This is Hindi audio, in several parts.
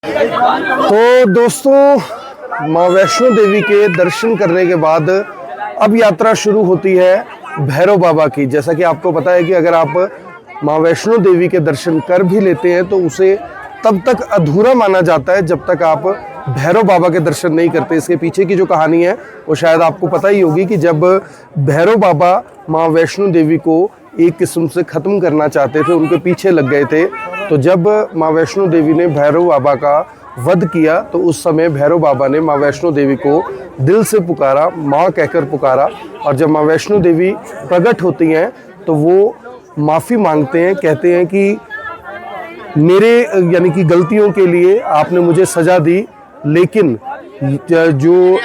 तो दोस्तों, माँ वैष्णो देवी के दर्शन करने के बाद अब यात्रा शुरू होती है भैरव बाबा की। जैसा कि आपको पता है कि अगर आप माँ वैष्णो देवी के दर्शन कर भी लेते हैं तो उसे तब तक अधूरा माना जाता है जब तक आप भैरव बाबा के दर्शन नहीं करते। इसके पीछे की जो कहानी है वो शायद आपको पता ही होगी कि जब भैरव बाबा माँ वैष्णो देवी को एक किस्म से ख़त्म करना चाहते थे, उनके पीछे लग गए थे, तो जब माँ वैष्णो देवी ने भैरव बाबा का वध किया तो उस समय भैरव बाबा ने माँ वैष्णो देवी को दिल से पुकारा, माँ कहकर पुकारा। और जब माँ वैष्णो देवी प्रकट होती हैं तो वो माफ़ी मांगते हैं, कहते हैं कि मेरे यानी कि गलतियों के लिए आपने मुझे सज़ा दी, लेकिन जो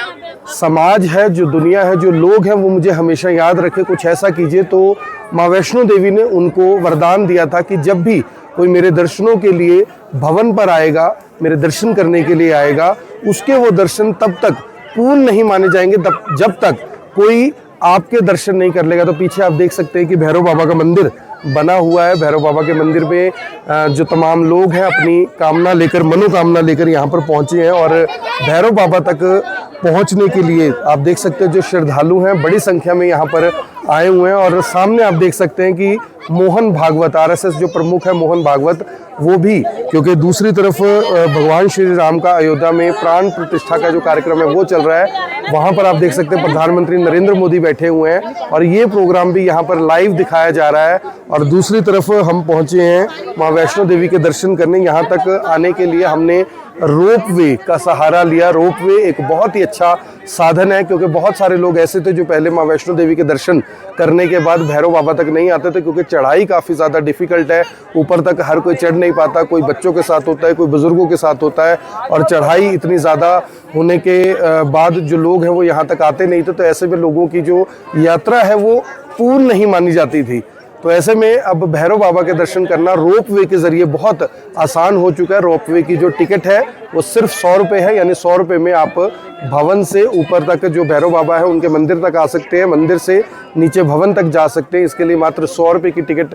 समाज है, जो दुनिया है, जो लोग हैं वो मुझे हमेशा याद रखे, कुछ ऐसा कीजिए। तो माँ वैष्णो देवी ने उनको वरदान दिया था कि जब भी कोई मेरे दर्शनों के लिए भवन पर आएगा, मेरे दर्शन करने के लिए आएगा, उसके वो दर्शन तब तक पूर्ण नहीं माने जाएंगे जब तक कोई आपके दर्शन नहीं कर लेगा। तो पीछे आप देख सकते हैं कि भैरव बाबा का मंदिर बना हुआ है। भैरव बाबा के मंदिर में जो तमाम लोग हैं अपनी कामना लेकर, मनोकामना लेकर यहाँ पर पहुँचे हैं और भैरव बाबा तक पहुँचने के लिए आप देख सकते हैं जो श्रद्धालु हैं बड़ी संख्या में यहाँ पर आए हुए हैं। और सामने आप देख सकते हैं कि मोहन भागवत, आरएसएस जो प्रमुख है मोहन भागवत, वो भी, क्योंकि दूसरी तरफ भगवान श्री राम का अयोध्या में प्राण प्रतिष्ठा का जो कार्यक्रम है वो चल रहा है, वहाँ पर आप देख सकते हैं प्रधानमंत्री नरेंद्र मोदी बैठे हुए हैं और ये प्रोग्राम भी यहाँ पर लाइव दिखाया जा रहा है। और दूसरी तरफ हम पहुँचे हैं माँ वैष्णो देवी के दर्शन करने। यहाँ तक आने के लिए हमने रोप वे का सहारा लिया। रोप वे एक बहुत ही अच्छा साधन है, क्योंकि बहुत सारे लोग ऐसे थे जो पहले माँ वैष्णो देवी के दर्शन करने के बाद भैरव बाबा तक नहीं आते थे, क्योंकि चढ़ाई काफ़ी ज़्यादा डिफ़िकल्ट है, ऊपर तक हर कोई चढ़ नहीं पाता, कोई बच्चों के साथ होता है, कोई बुज़ुर्गों के साथ होता है, और चढ़ाई इतनी ज़्यादा होने के बाद जो लोग हैं वो यहाँ तक आते नहीं थे। तो ऐसे में लोगों की जो यात्रा है वो पूर्ण नहीं मानी जाती थी। तो ऐसे में अब भैरव बाबा के दर्शन करना रोप वे के ज़रिए बहुत आसान हो चुका है। रोप वे की जो टिकट है वो सिर्फ 100 रुपये है, यानी 100 रुपये में आप भवन से ऊपर तक जो भैरव बाबा है उनके मंदिर तक आ सकते हैं, मंदिर से नीचे भवन तक जा सकते हैं। इसके लिए मात्र 100 रुपये की टिकट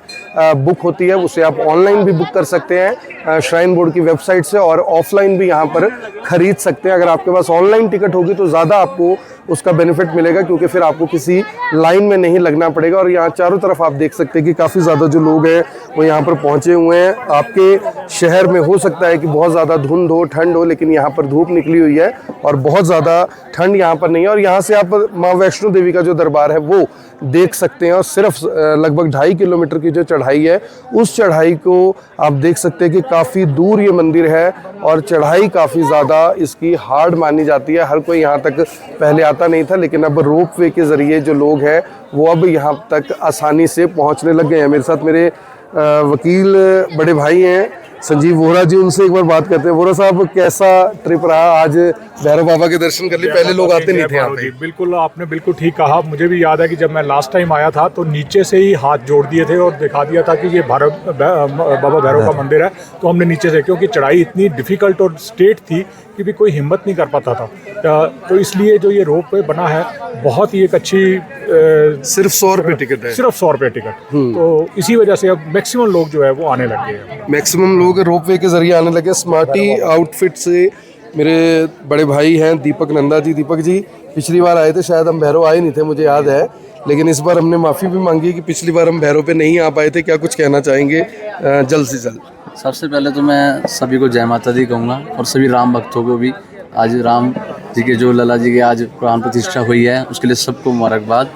बुक होती है, उसे आप ऑनलाइन भी बुक कर सकते हैं श्राइन बोर्ड की वेबसाइट से, और ऑफलाइन भी यहाँ पर खरीद सकते हैं। अगर आपके पास ऑनलाइन टिकट होगी तो ज़्यादा आपको उसका बेनिफिट मिलेगा, क्योंकि फिर आपको किसी लाइन में नहीं लगना पड़ेगा। और यहाँ चारों तरफ आप देख सकते हैं कि काफ़ी ज़्यादा जो लोग हैं वो यहाँ पर पहुँचे हुए हैं। आपके शहर में हो सकता है कि बहुत ज़्यादा धुंध हो, ठंड हो, लेकिन यहाँ पर धूप निकली हुई है और बहुत ज़्यादा ठंड यहाँ पर नहीं है। और यहाँ से आप माँ वैष्णो देवी का जो दरबार है वो देख सकते हैं। और सिर्फ लगभग 2.5 किलोमीटर की जो चढ़ाई है, उस चढ़ाई को आप देख सकते हैं कि काफ़ी दूर ये मंदिर है और चढ़ाई काफ़ी ज़्यादा इसकी हार्ड मानी जाती है। हर कोई यहाँ तक पहले आता नहीं था, लेकिन अब रोप वे के ज़रिए जो लोग हैं वो अब यहाँ तक आसानी से पहुँचने लग गए हैं। मेरे साथ मेरे वकील बड़े भाई हैं संजीव वोहरा जी, उनसे एक बार बात करते हैं। वोहरा साहब, कैसा ट्रिप रहा आज भैरव बाबा के दर्शन कर लिए? पहले लोग आते नहीं थे यहाँ पे। बिल्कुल, आपने बिल्कुल ठीक कहा। मुझे भी याद है कि जब मैं लास्ट टाइम आया था तो नीचे से ही हाथ जोड़ दिए थे और दिखा दिया था कि ये बाबा भैरव का मंदिर है। तो हमने नीचे से, क्योंकि चढ़ाई इतनी डिफिकल्ट और स्ट्रेट थी कि भी कोई हिम्मत नहीं कर पाता था, तो इसलिए जो ये रोप वे बना है बहुत ही एक अच्छी सिर्फ 100 रुपये टिकट है, सिर्फ 100 रुपये टिकट। तो इसी वजह से अब मैक्सिमम लोग जो है वो आने लग गए हैं। मैक्सिमम लोग रोप वे के जरिए आने लगे। स्मार्टी आउटफिट से मेरे बड़े भाई हैं दीपक नंदा जी। दीपक जी, पिछली बार आए थे, शायद हम भैरव आए नहीं थे, मुझे याद है, लेकिन इस बार हमने माफ़ी भी मांगी कि पिछली बार हम भैरव पे नहीं आ पाए थे। क्या कुछ कहना चाहेंगे जल्द से जल्द? सबसे पहले तो मैं सभी को जय माता दी कहूँगा, और सभी राम भक्तों को भी। आज राम जी के जो लला जी के आज प्राण प्रतिष्ठा हुई है उसके लिए सबको मुबारकबाद।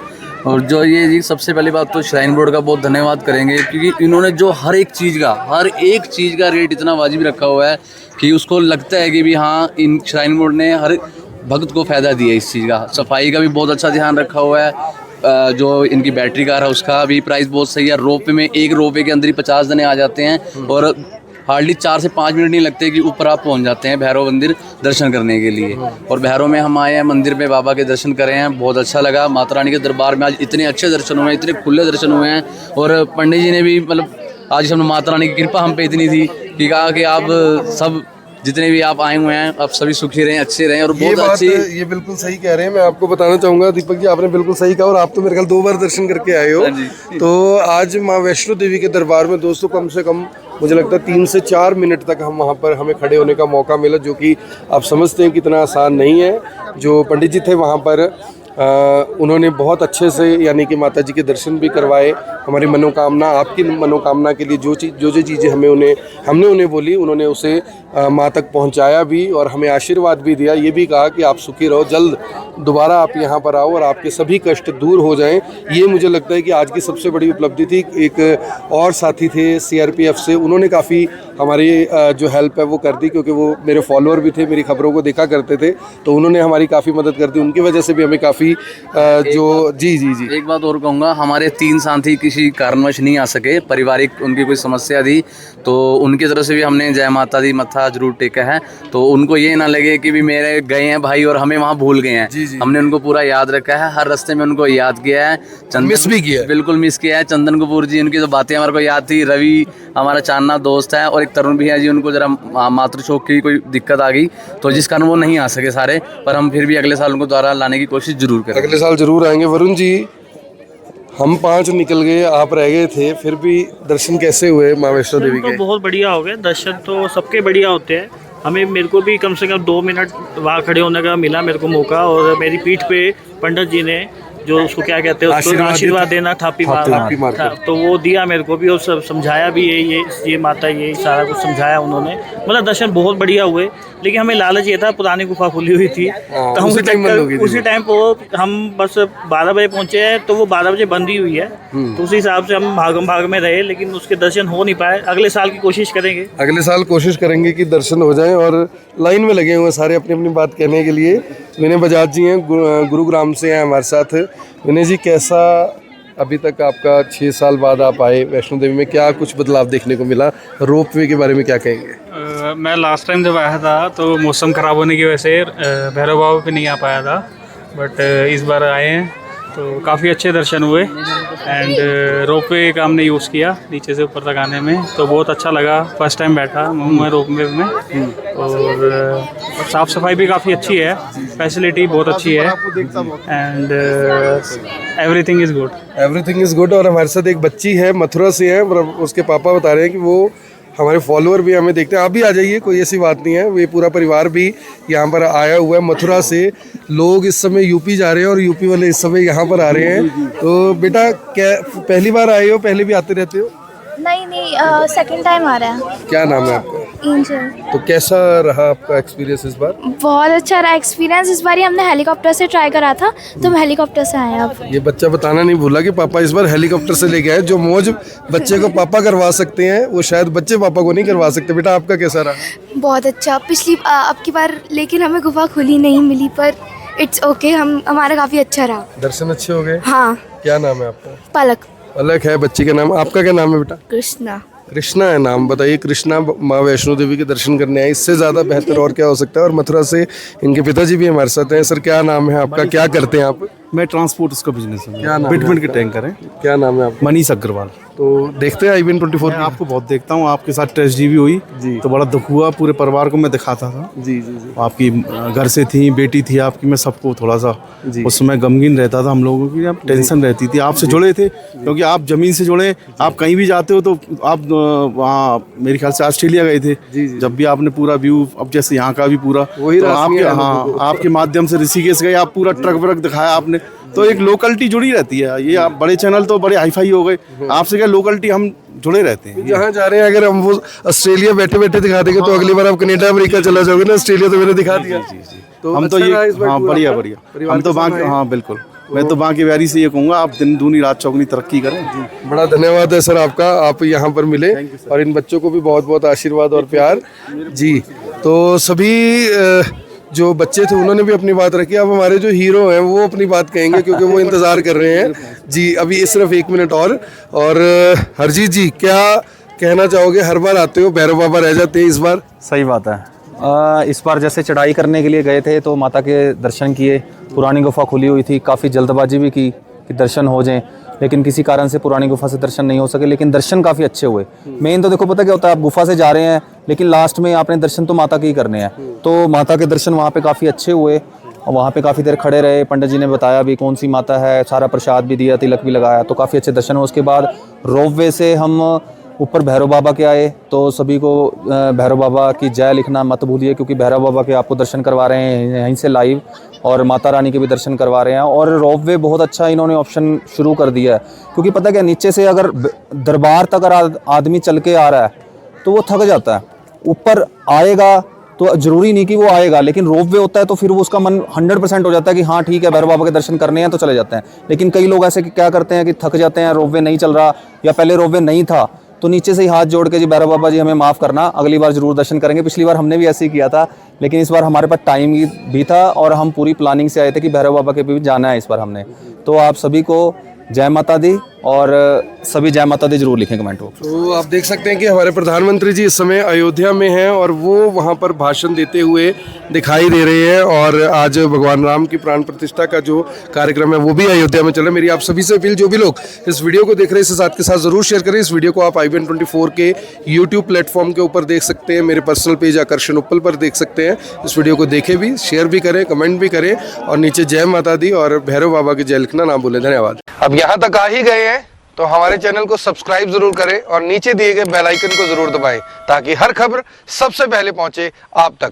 और जो ये जी सबसे पहली बात तो श्राइन बोर्ड का बहुत धन्यवाद करेंगे, क्योंकि इन्होंने जो हर एक चीज़ का रेट इतना वाजिब रखा हुआ है कि उसको लगता है कि भी हाँ, इन श्राइन बोर्ड ने हर भक्त को फ़ायदा दिया इस चीज़ का। सफाई का भी बहुत अच्छा ध्यान रखा हुआ है। जो इनकी बैटरी कार है उसका भी प्राइस बहुत सही है। रोपवे में एक रोपवे के अंदर ही 50 जने आ जाते हैं और हार्डली 4 से 5 मिनट नहीं लगते कि ऊपर आप पहुंच जाते हैं भैरव मंदिर दर्शन करने के लिए। और भैरव में हम आए हैं, मंदिर में बाबा के दर्शन करे हैं, बहुत अच्छा लगा। माता रानी के दरबार में आज इतने अच्छे दर्शन हुए हैं, इतने खुले दर्शन हुए हैं। और पंडित जी ने भी मतलब आज हम माता रानी की कृपा हम पे इतनी थी कि कहा कि आप सब जितने भी आप आए हुए हैं आप सभी सुखी रहें, अच्छे रहें। और बहुत अच्छी, ये बिल्कुल सही कह रहे हैं। मैं आपको बताना चाहूँगा दीपक जी, आपने बिल्कुल सही कहा, और आप तो मेरे ख्याल 2 बार दर्शन करके आए हो। तो आज माँ वैष्णो देवी के दरबार में दोस्तों कम से कम मुझे लगता है 3 से 4 मिनट तक हम वहाँ पर हमें खड़े होने का मौका मिला, जो कि आप समझते हैं कितना आसान नहीं है। जो पंडित जी थे वहाँ पर उन्होंने बहुत अच्छे से यानी कि माता जी के दर्शन भी करवाए। हमारी मनोकामना, आपकी मनोकामना के लिए जो चीज़ें हमने उन्हें बोली, उन्होंने उसे माँ तक पहुँचाया भी और हमें आशीर्वाद भी दिया। ये भी कहा कि आप सुखी रहो, जल्द दोबारा आप यहाँ पर आओ और आपके सभी कष्ट दूर हो जाएं। ये मुझे लगता है कि आज की सबसे बड़ी उपलब्धि थी। एक और साथी थे CRPF से, उन्होंने काफ़ी हमारी जो हेल्प है वो कर दी, क्योंकि वो मेरे फॉलोअर भी थे, मेरी खबरों को देखा करते थे, तो उन्होंने हमारी काफ़ी मदद कर दी। उनकी वजह से भी हमें काफ़ी जी। एक बात और कहूँगा, हमारे 3 साथी किसी कारणवश नहीं आ सके, पारिवारिक उनकी कोई समस्या थी, तो उनकी तरफ से भी हमने जय माता दी मत्था जरूर टेका है। तो उनको ये ना लगे कि भी मेरे गए हैं भाई और हमें वहाँ भूल गए हैं। हमने उनको पूरा याद रखा है, हर रास्ते में उनको याद किया है। मिस भी किया है। बिल्कुल मिस किया है। चंदन कपूर जी, उनकी जो बातें हमारे को याद थी। रवि हमारा चांदना दोस्त है, और एक तरुण भी है जी, उनको जरा मातृ शोक की कोई दिक्कत आ गई, तो जिस कारण वो नहीं आ सके सारे, पर हम फिर भी अगले साल उनको दोबारा लाने की कोशिश जरूर करेंगे। अगले साल जरूर आएंगे। वरुण जी, हम 5 निकल गए, आप रह गए थे, फिर भी दर्शन कैसे हुए माँ वैष्णो देवी के? तो बहुत बढ़िया हो गए दर्शन, तो सबके बढ़िया होते हैं। मेरे को भी कम से कम 2 मिनट वहाँ खड़े होने का मिला मेरे को मौका, और मेरी पीठ पे पंडित जी ने जो उसको क्या कहते हैं, उसको आशीर्वाद देना, थापी मार, तो वो दिया मेरे को भी, और सब समझाया भी ये माता, ये सारा कुछ समझाया उन्होंने। मतलब दर्शन बहुत बढ़िया हुए, लेकिन हमें लालच ये था, पुरानी गुफा खुली हुई थी, तो हम उसी टाइम पर हम बस 12 बजे पहुंचे हैं, तो वो 12 बजे बंद ही हुई है, तो उसी हिसाब से हम भाग में रहे, लेकिन उसके दर्शन हो नहीं पाए। अगले साल की कोशिश करेंगे, अगले साल कोशिश करेंगे कि दर्शन हो जाएं। और लाइन में लगे हुए सारे अपनी अपनी बात कहने के लिए। विनय बजाज जी हैं, गुरुग्राम से हैं हमारे साथ। विनय जी, कैसा अभी तक आपका 6 साल बाद आप आए वैष्णो देवी में, क्या कुछ बदलाव देखने को मिला? रोप वे के बारे में क्या कहेंगे? मैं लास्ट टाइम जब आया था तो मौसम ख़राब होने की वजह से भैरव बाबा पे नहीं आ पाया था, बट इस बार आए हैं तो काफ़ी अच्छे दर्शन हुए। एंड रोपवे का हमने यूज़ किया नीचे से ऊपर तक आने में, तो बहुत अच्छा लगा। फर्स्ट टाइम बैठा हूँ मैं रोपवे में, और साफ़ सफाई भी काफ़ी अच्छी है, फैसिलिटी बहुत अच्छी है, एंड एवरीथिंग इज़ गुड। और हमारे साथ एक बच्ची है, मथुरा से है, उसके पापा बता रहे हैं कि वो हमारे फॉलोअर भी हमें देखते हैं। आप भी आ जाइए, कोई ऐसी बात नहीं है। ये पूरा परिवार भी यहाँ पर आया हुआ है मथुरा से। लोग इस समय यूपी जा रहे हैं और यूपी वाले इस समय यहाँ पर आ रहे हैं। तो बेटा, क्या पहली बार आए हो? पहले भी आते रहते हो? नहीं, सेकंड टाइम आ रहा है। क्या नाम है आपका? एंजल। तो कैसा रहा आपका एक्सपीरियंस इस बार? बहुत अच्छा रहा एक्सपीरियंस। इस बार हमने हेलीकॉप्टर से ट्राई करा था, तो हम हेलीकॉप्टर से आए अब। ये बच्चा बताना नहीं भूला कि पापा इस बार हेलीकॉप्टर से लेके आए। जो मौज बच्चे को पापा करवा सकते हैं, वो शायद बच्चे पापा को नहीं करवा सकते। बेटा, आपका कैसा रहा? बहुत अच्छा। अब की बार लेकिन हमें गुफा खुली नहीं मिली, पर इट्स ओके, हमारा काफ़ी अच्छा रहा। दर्शन अच्छे हो गए? हाँ। क्या नाम है आपका? पलक। अलग है बच्ची का नाम। आपका क्या नाम है बेटा? कृष्णा। कृष्णा है नाम। बताइए, कृष्णा माँ वैष्णो देवी के दर्शन करने आए, इससे ज़्यादा बेहतर और क्या हो सकता है? और मथुरा से इनके पिताजी भी हमारे साथ हैं। सर, क्या नाम है आपका? क्या करते हैं आप? मैं ट्रांसपोर्ट उसका बिजनेस है। क्या नाम बिटमिन है के टैंकर हैं। क्या नाम है आपका? मनीष अग्रवाल। तो देखते हैं IBN 24? मैं आपको बहुत देखता हूँ, आपके साथ टेस्ट भी हुई जी। तो बड़ा दुख हुआ, पूरे परिवार को मैं दिखाता था। जी। आपकी घर से थी, बेटी थी आपकी, मैं सबको थोड़ा सा उस समय गमगीन रहता था हम लोगों की, अब टेंशन रहती थी। आपसे जुड़े थे क्योंकि आप जमीन से जुड़े, आप कहीं भी जाते हो तो आप वहाँ मेरे ख्याल से ऑस्ट्रेलिया गए थे। जब भी आपने पूरा व्यू, अब जैसे यहाँ का भी पूरा, वही तो आपके माध्यम से ऋषिकेश गए, आप पूरा ट्रक व्रक दिखाया आपने, तो एक लोकलिटी जुड़ी रहती है। ये आप बड़े चैनल तो बड़े हाईफाई हो गए, आपसे क्या लोकलिटी हम जुड़े रहते हैं। जहाँ जा रहे हैं, अगर हम वो ऑस्ट्रेलिया बैठे बैठे दिखा देंगे तो अगली बार आप कनाडा अमेरिका चला जाओगे ना। ऑस्ट्रेलिया तो मैंने दिखा दिया। तो हम तो ये, हाँ बढ़िया हम तो बाकी, हाँ बिल्कुल, मैं तो बाकी बिहारी से ये कहूँगा, आप दिन दूनी रात चौगनी तरक्की करें। बड़ा धन्यवाद है सर आपका, आप यहाँ पर मिले, और इन बच्चों को भी बहुत बहुत आशीर्वाद और प्यार जी। तो सभी जो बच्चे थे उन्होंने भी अपनी बात रखी। अब हमारे जो हीरो हैं वो अपनी बात कहेंगे, क्योंकि वो इंतज़ार कर रहे हैं जी। अभी सिर्फ 1 मिनट और हरजीत जी, क्या कहना चाहोगे? हर बार आते हो, भैरव बाबा रह जाते हैं, इस बार? सही बात है। इस बार जैसे चढ़ाई करने के लिए गए थे तो माता के दर्शन किए, पुरानी गुफा खुली हुई थी, काफ़ी जल्दबाजी भी की कि दर्शन हो जाएं, लेकिन किसी कारण से पुरानी गुफा से दर्शन नहीं हो सके, लेकिन दर्शन काफ़ी अच्छे हुए। मेन तो देखो पता क्या होता है, आप गुफा से जा रहे हैं लेकिन लास्ट में आपने दर्शन तो माता के ही करने हैं, तो माता के दर्शन वहाँ पे काफ़ी अच्छे हुए। और वहाँ पे काफ़ी देर खड़े रहे, पंडित जी ने बताया भी कौन सी माता है, सारा प्रसाद भी दिया, तिलक भी लगाया, तो काफ़ी अच्छे दर्शन हुए। उसके बाद रोपवे से हम ऊपर भैरव बाबा के आए तो सभी को भैरव बाबा की जय लिखना मत भूलिए, क्योंकि भैरव बाबा के आपको दर्शन करवा रहे हैं यहीं से लाइव, और माता रानी के भी दर्शन करवा रहे हैं। और रोपवे बहुत अच्छा इन्होंने ऑप्शन शुरू कर दिया है, क्योंकि पता क्या, नीचे से अगर दरबार तक अगर आदमी चल के आ रहा है तो वो थक जाता है, ऊपर आएगा तो जरूरी नहीं कि वो आएगा, लेकिन रोपवे होता है तो फिर वो उसका मन 100% हो जाता है कि हाँ ठीक है भैरव बाबा के दर्शन करने हैं तो चले जाते हैं। लेकिन कई लोग ऐसे क्या करते हैं कि थक जाते हैं, रोपवे नहीं चल रहा या पहले रोपवे नहीं था, तो नीचे से ही हाथ जोड़ के जी भैरव बाबा जी हमें माफ़ करना, अगली बार जरूर दर्शन करेंगे। पिछली बार हमने भी ऐसे ही किया था, लेकिन इस बार हमारे पास टाइम भी था और हम पूरी प्लानिंग से आए थे कि भैरव बाबा के भी जाना है इस बार हमने। तो आप सभी को जय माता दी, और सभी जय माता दी जरूर लिखें कमेंट बॉक्स। तो आप देख सकते हैं कि हमारे प्रधानमंत्री जी इस समय अयोध्या में हैं और वो वहाँ पर भाषण देते हुए दिखाई दे रहे हैं, और आज भगवान राम की प्राण प्रतिष्ठा का जो कार्यक्रम है वो भी अयोध्या में चल रहा है। मेरी आप सभी से अपील, जो भी लोग इस वीडियो को देख रहे हैं इसे साथ के साथ ज़रूर शेयर करें। इस वीडियो को आप IBN24 के यूट्यूब प्लेटफॉर्म के ऊपर देख सकते हैं, मेरे पर्सनल पेज आकर्षण उप्पल पर देख सकते हैं। इस वीडियो को देखें भी, शेयर भी करें, कमेंट भी करें, और नीचे जय माता दी और भैरव बाबा की जय लिखना ना भूलें। धन्यवाद। अब यहाँ तक आ ही गए हैं तो हमारे चैनल को सब्सक्राइब जरूर करें और नीचे दिए गए बेल आइकन को जरूर दबाएं, ताकि हर खबर सबसे पहले पहुंचे आप तक।